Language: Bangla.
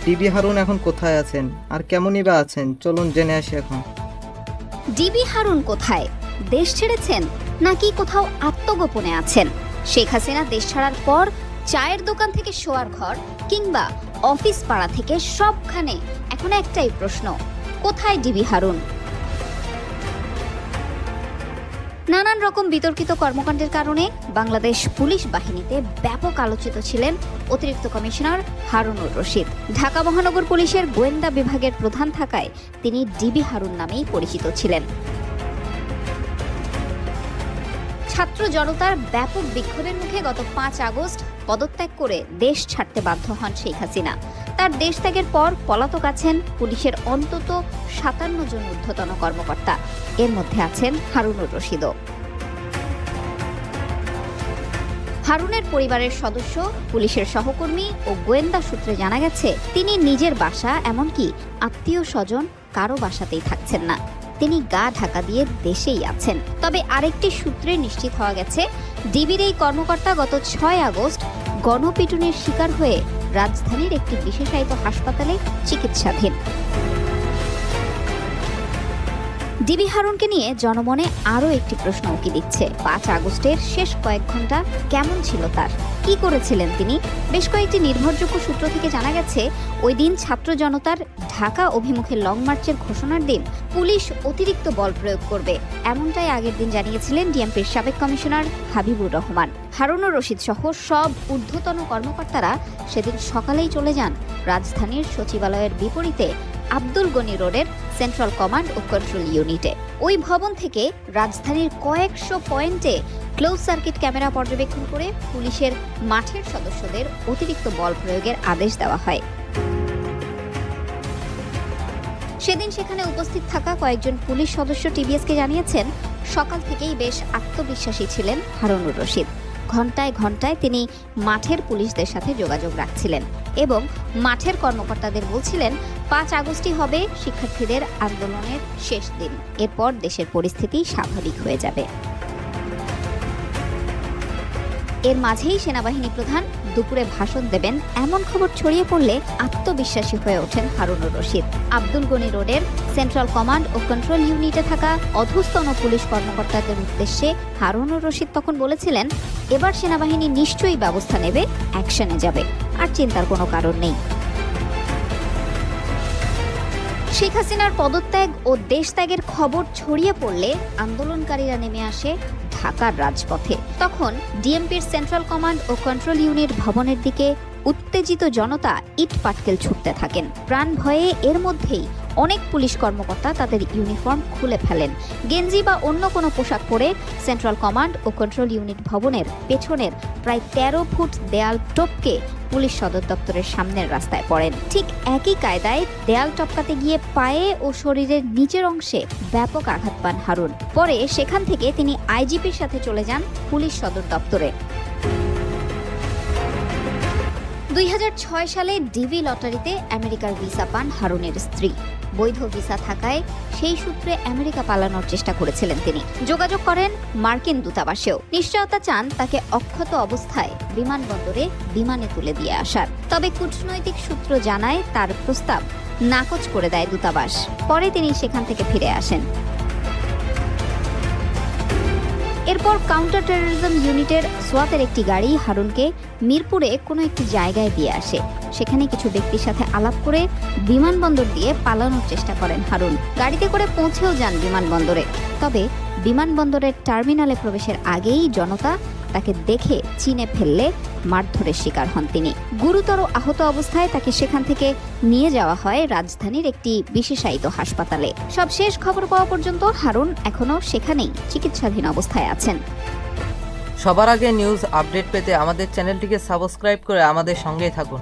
ডিবি হারুন এখন কোথায় আছেন আর কেমনই বা আছেন, চলুন জেনে আসি এখন। ডিবি হারুন কোথায়? দেশ ছেড়েছেন নাকি কোথাও আত্মগোপনে আছেন? শেখ হাসিনা দেশ ছাড়ার পর চায়ের দোকান থেকে শোয়ার ঘর কিংবা অফিস পাড়া থেকে সবখানে এখন একটাই প্রশ্ন, কোথায় ডিবি হারুন? নানান রকম বিতর্কিত কর্মকাণ্ডের কারণে বাংলাদেশ পুলিশ বাহিনীতে ব্যাপক আলোচিত ছিলেন অতিরিক্ত কমিশনার হারুনুর রশিদ। ঢাকা মহানগর পুলিশের গোয়েন্দা বিভাগের প্রধান থাকায় তিনি ডিবি হারুন নামেই পরিচিত ছিলেন। ছাত্র জনতার ব্যাপক বিক্ষোভের মুখে গত 5 আগস্ট পদত্যাগ করে দেশ ছাড়তে বাধ্য হন শেখ হাসিনা। তার দেশ ত্যাগের পর পলাতক আছেন পুলিশের অন্তত 57 জন ঊর্ধ্বতন কর্মকর্তা, এর মধ্যে আছেন হারুনুর রশিদও। হারুনের পরিবারের সদস্য, পুলিশের সহকর্মী ও গোয়েন্দা সূত্রে জানা গেছে তিনি নিজের বাসা এমনকি আত্মীয় স্বজন কারো বাসাতেই থাকছেন না, তিনি গা ঢাকা দিয়ে দেশেই আছেন। তবে আরেকটি সূত্রে নিশ্চিত হওয়া গেছে ডিবির এই কর্মকর্তা গত 6 আগস্ট গণপিটুনির শিকার হয়ে রাজধানীর একটি বিশেষায়িত হাসপাতালে চিকিৎসাধীন। ডিবি হারুনকে নিয়ে জনমনে আরও একটি প্রশ্ন উকি দিচ্ছে। 5 আগস্টের শেষ কয়েক ঘন্টা কেমন ছিল তার? কি করেছিলেন তিনি? বেশ কয়েকটি নির্ভরযোগ্য সূত্র থেকে জানা গেছে ওই দিন ছাত্র জনতার ঢাকা অভিমুখে লং মার্চের ঘোষণার দিন পুলিশ অতিরিক্ত বল প্রয়োগ করবে, এমনটাই আগের দিন জানিয়েছিলেন ডিএমপির সাবেক কমিশনার হাবিবুর রহমান। হারুনুর রশিদ সহ সব ঊর্ধ্বতন কর্মকর্তারা সেদিন সকালেই চলে যান রাজধানীর সচিবালয়ের বিপরীতে আব্দুল গনি রোডের সেন্ট্রাল কমান্ড ও কন্ট্রোল ইউনিটে। ওই ভবন থেকে রাজধানীর কয়েকশো পয়েন্টে ক্লোজ সার্কিট ক্যামেরা পর্যবেক্ষণ করে পুলিশের মাঠের সদস্যদের অতিরিক্ত বল প্রয়োগের আদেশ দেওয়া হয়। সেদিন সেখানে উপস্থিত থাকা কয়েকজন পুলিশ সদস্য টিবিএসকে জানিয়েছেন সকাল থেকেই বেশ আত্মবিশ্বাসী ছিলেন হারুনুর রশিদ। ঘন্টায় ঘন্টায় তিনি মাঠের পুলিশদের সাথে যোগাযোগ রাখছিলেন এবং মাঠের কর্মকর্তাদের বলছিলেন 5 আগস্টই হবে শিক্ষার্থীদের আন্দোলনের শেষ দিন, এরপর দেশের পরিস্থিতি স্বাভাবিক হয়ে যাবে। এর মাঝেই সেনাবাহিনী প্রধান দুপুরে ভাষণ দেবেন এমন খবর ছড়িয়ে পড়লে আত্মবিশ্বাসী হয়ে ওঠেন হারুনুর রশিদ। আব্দুল গনি রোডের সেন্ট্রাল কমান্ড ও কন্ট্রোল ইউনিটে থাকা অধস্তন পুলিশ কর্মকর্তাদের উদ্দেশ্যে হারুনুর রশিদ তখন বলেছিলেন, এবার সেনাবাহিনী নিশ্চয়ই ব্যবস্থা নেবে, অ্যাকশনে যাবে, আর চিন্তার কোনো কারণ নেই। শেখ হাসিনার পদত্যাগ ও দেশ ত্যাগের খবর ছড়িয়ে পড়লে আন্দোলনকারীরা নেমে আসে ঢাকার রাজপথে। তখন ডিএমপির সেন্ট্রাল কমান্ড ও কন্ট্রোল ইউনিট ভবনের দিকে উত্তেজিত জনতা ইট পাটকেল ছুটতে থাকেন। প্রাণ ভয়ে এর মধ্যেই অনেক পুলিশ কর্মকর্তা তাদের ইউনিফর্ম খুলে ফেলেন। গেঞ্জি বা অন্য কোনো পোশাক পরে সেন্ট্রাল কমান্ড ও কন্ট্রোল ইউনিট ভবনের পেছনের প্রায় 13 ফুট দেয়াল টপকে পুলিশ সদর দপ্তরের সামনের রাস্তায় পড়েন। ঠিক একই কায়দায় দেয়াল টপকাতে গিয়ে পায়ে ও শরীরের নিচের অংশে ব্যাপক আঘাত পান হারুন। পরে সেখান থেকে তিনি আইজিপির সাথে চলে যান পুলিশ সদর দপ্তরে। 2006 সালে ডিবি লটারিতে আমেরিকার ভিসা পান হারুনের স্ত্রী। বৈধ ভিসা থাকায় সেই সূত্রে আমেরিকা পালানোর চেষ্টা করেছিলেন তিনি। যোগাযোগ করেন মার্কিন দূতাবাসেও, নিশ্চয়তা চান তাকে অক্ষত অবস্থায় বিমানবন্দরে বিমানে তুলে দিয়ে আসার। তবে কূটনৈতিক সূত্র জানায় তার প্রস্তাব নাকচ করে দেয় দূতাবাস। পরে তিনি সেখান থেকে ফিরে আসেন। এরপর কাউন্টার টেরোরিজম ইউনিটের সোয়াতের একটি গাড়ি হারুনকে মিরপুরে কোনো একটি জায়গায় দিয়ে আসে। সেখানে কিছু ব্যক্তির সাথে আলাপ করে বিমানবন্দর দিয়ে পালানোর চেষ্টা করেন হারুন। গাড়িতে করে পৌঁছেও যান বিমানবন্দরে। তবে বিমানবন্দরের টার্মিনালে প্রবেশের আগেই জনতা তাকে দেখে চিনে ফেললে মারধরের শিকার হন তিনি। গুরুতর আহত অবস্থায় তাকে সেখান থেকে নিয়ে যাওয়া হয় রাজধানীর একটি বিশেষায়িত হাসপাতালে। সব শেষ খবর পাওয়া পর্যন্ত হারুন এখনও সেখানেই চিকিৎসাধীন অবস্থায় আছেন। সবার আগে নিউজ আপডেট পেতে আমাদের চ্যানেলটিকে সাবস্ক্রাইব করে আমাদের সঙ্গেই থাকুন।